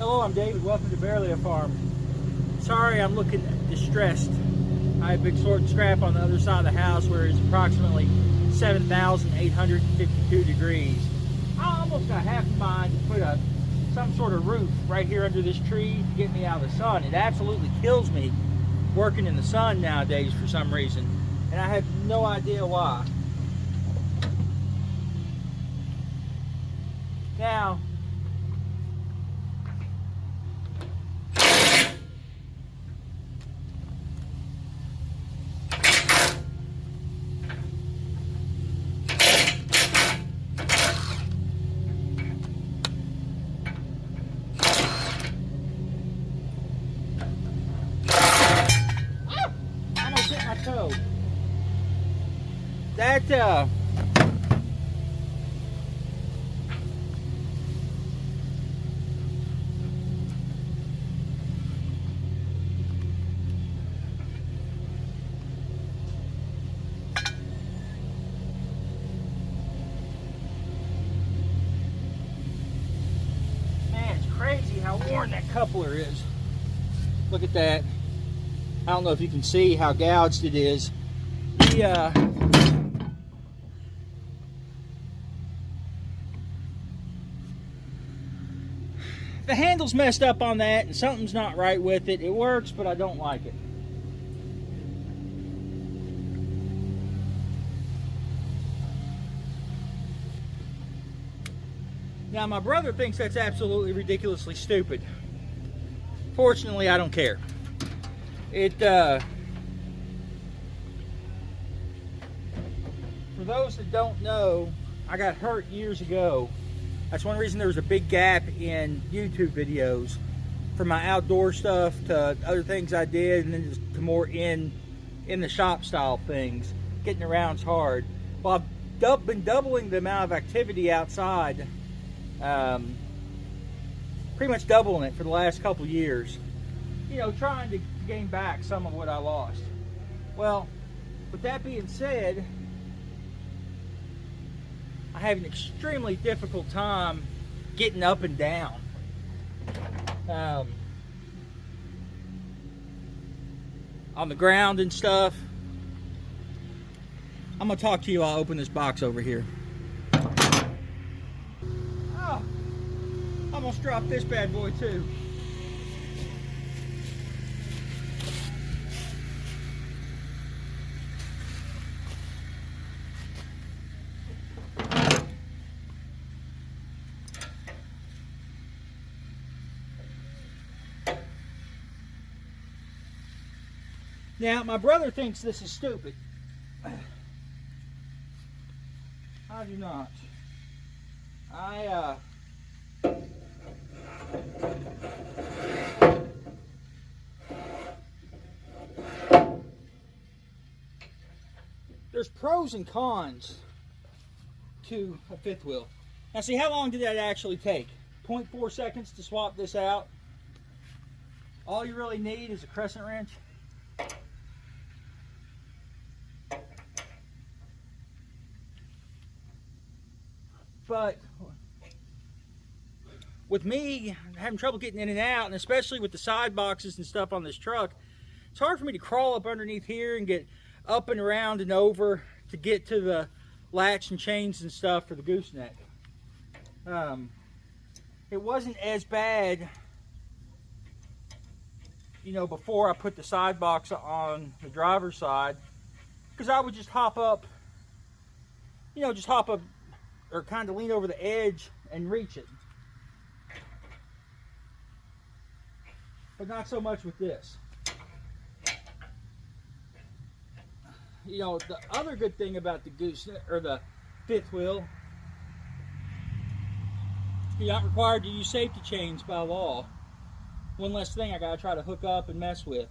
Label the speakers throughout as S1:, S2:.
S1: Hello, I'm David. Welcome to Barely a Farm. Sorry, I'm looking distressed. I have been sorting scrap on the other side of the house where it's approximately 7,852 degrees. I almost got half a mind to put some sort of roof right here under this tree to get me out of the sun. It absolutely kills me working in the sun nowadays for some reason, and I have no idea why. Now, so that man, it's crazy how worn that coupler is. Look at that. I don't know if you can see how gouged it is. The handle's messed up on that, and something's not right with it. It works, but I don't like it. Now, my brother thinks that's absolutely ridiculously stupid. Fortunately, I don't care. For those that don't know, I got hurt years ago. That's one reason there was a big gap in YouTube videos, from my outdoor stuff to other things I did, and then to more in the shop style things. Getting around's hard. Well, I've been doubling the amount of activity outside, pretty much doubling it for the last couple years. You know, trying to gain back some of what I lost. Well, with that being said, I have an extremely difficult time getting up and down. On the ground and stuff. I'm gonna talk to you while I open this box over here. Oh, I almost dropped this bad boy too. Now, my brother thinks this is stupid. I do not. There's pros and cons to a fifth wheel. Now, see, how long did that actually take? 0.4 seconds to swap this out. All you really need is a crescent wrench. But with me having trouble getting in and out, and especially with the side boxes and stuff on this truck, it's hard for me to crawl up underneath here and get up and around and over to get to the latch and chains and stuff for the gooseneck. It wasn't as bad, you know, before I put the side box on the driver's side, because I would just hop up, you know, or kind of lean over the edge and reach it. But not so much with this. You know, the other good thing about the gooseneck, or the fifth wheel, you're not required to use safety chains by law. One less thing I gotta try to hook up and mess with.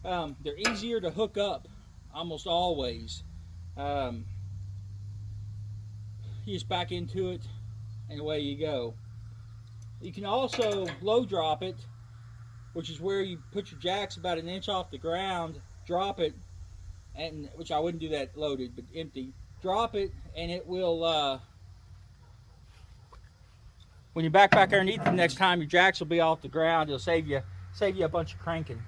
S1: They're easier to hook up almost always. You just back into it and away you go. You can also low drop it, which is where you put your jacks about an inch off the ground, drop it, and which I wouldn't do that loaded, but empty. Drop it and it will when you back underneath the next time, your jacks will be off the ground. It'll save you a bunch of cranking.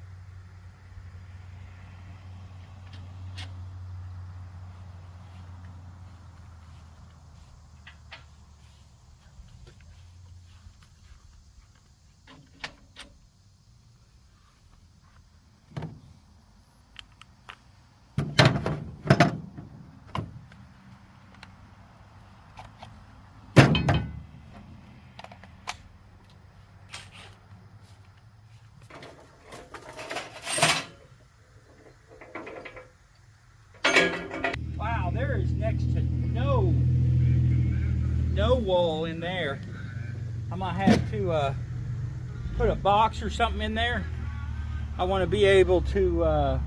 S1: Wow, there is next to no wall in there. I might have to put a box or something in there. I want to be able to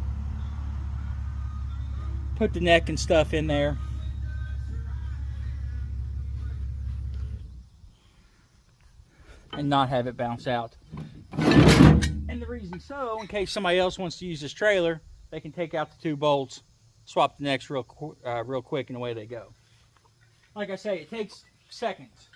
S1: put the neck and stuff in there. And not have it bounce out. And the reason so, in case somebody else wants to use this trailer, they can take out the 2 bolts, swap the necks real quick, and away they go. Like I say, it takes seconds.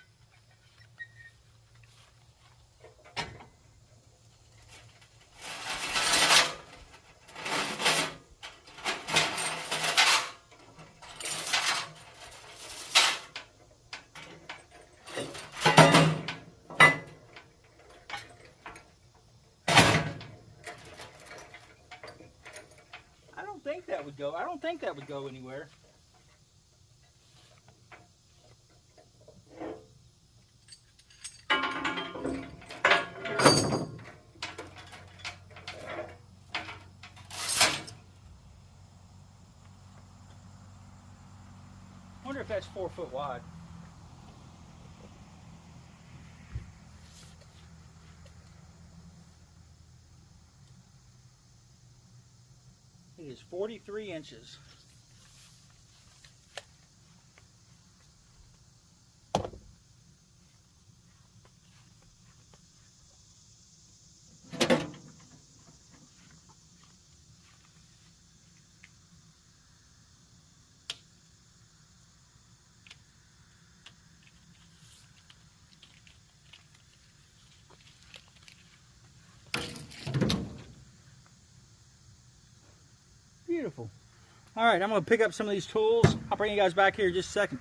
S1: I don't think that would go anywhere. I wonder if that's 4 foot wide. It is 43 inches. Beautiful. All right, I'm going to pick up some of these tools. I'll bring you guys back here in just a second.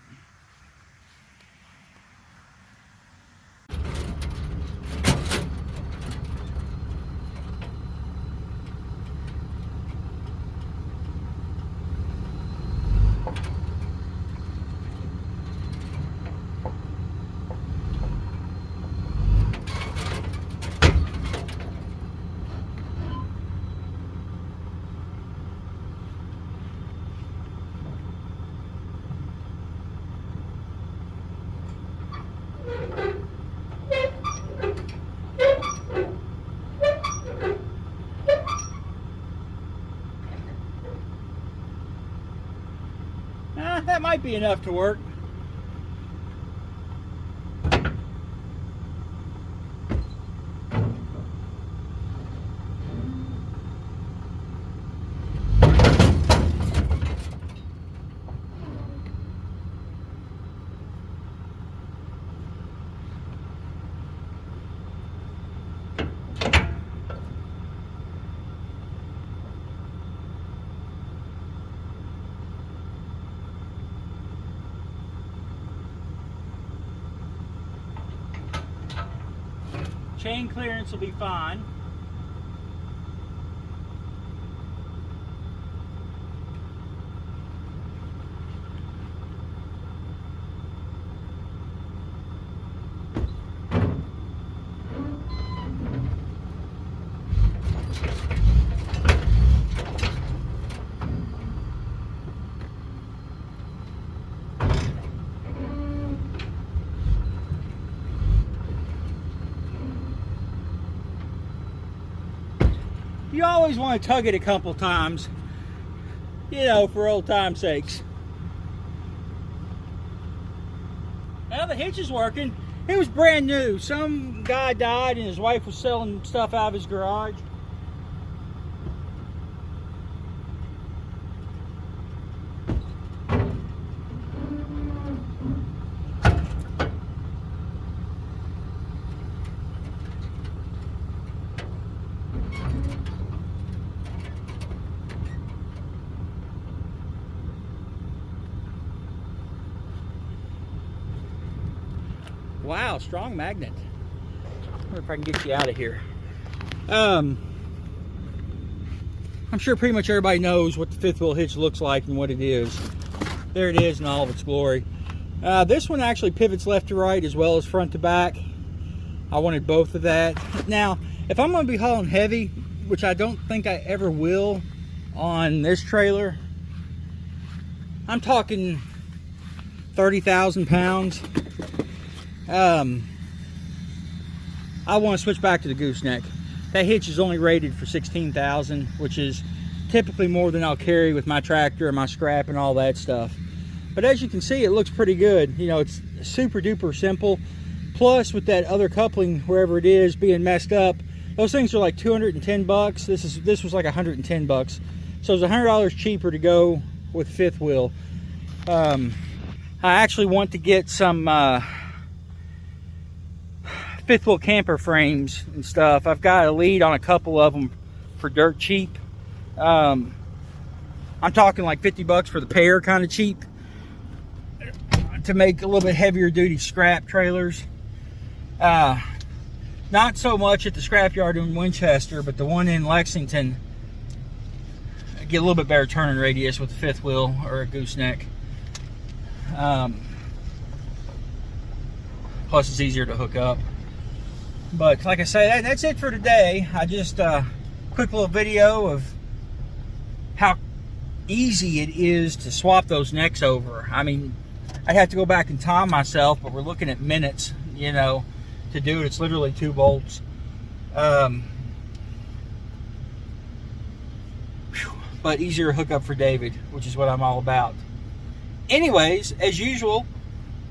S1: That might be enough to work. Chain clearance will be fine. You always want to tug it a couple times, you know, for old time's sakes. Now the hitch is working. It was brand new. Some guy died and his wife was selling stuff out of his garage. Wow, strong magnet. I wonder if I can get you out of here. I'm sure pretty much everybody knows what the fifth wheel hitch looks like and what it is. There it is in all of its glory. This one actually pivots left to right as well as front to back. I wanted both of that. Now, if I'm going to be hauling heavy, which I don't think I ever will on this trailer, I'm talking 30,000 pounds. I want to switch back to the Gooseneck. That hitch is only rated for 16,000, which is typically more than I'll carry with my tractor and my scrap and all that stuff. But as you can see, it looks pretty good. You know, it's super duper simple. Plus, with that other coupling, wherever it is, being messed up, those things are like 210 bucks. This was like 110 bucks. So it's $100 cheaper to go with fifth wheel. I actually want to get some fifth wheel camper frames and stuff. I've got a lead on a couple of them for dirt cheap. I'm talking like 50 bucks for the pair, kind of cheap, to make a little bit heavier duty scrap trailers. Not so much at the scrapyard in Winchester, but the one in Lexington, I get a little bit better turning radius with a fifth wheel or a Gooseneck. Plus it's easier to hook up. But like I say, that's it for today. I just quick little video of how easy it is to swap those necks over. I mean, I'd have to go back and time myself, but we're looking at minutes, you know, to do it. It's literally 2 bolts. But easier to hook up for David, which is what I'm all about. Anyways, as usual,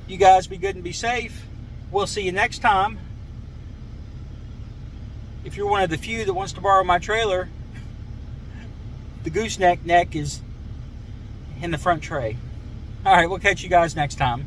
S1: you guys be good and be safe. We'll see you next time. If you're one of the few that wants to borrow my trailer, the Gooseneck neck is in the front tray. All right, we'll catch you guys next time.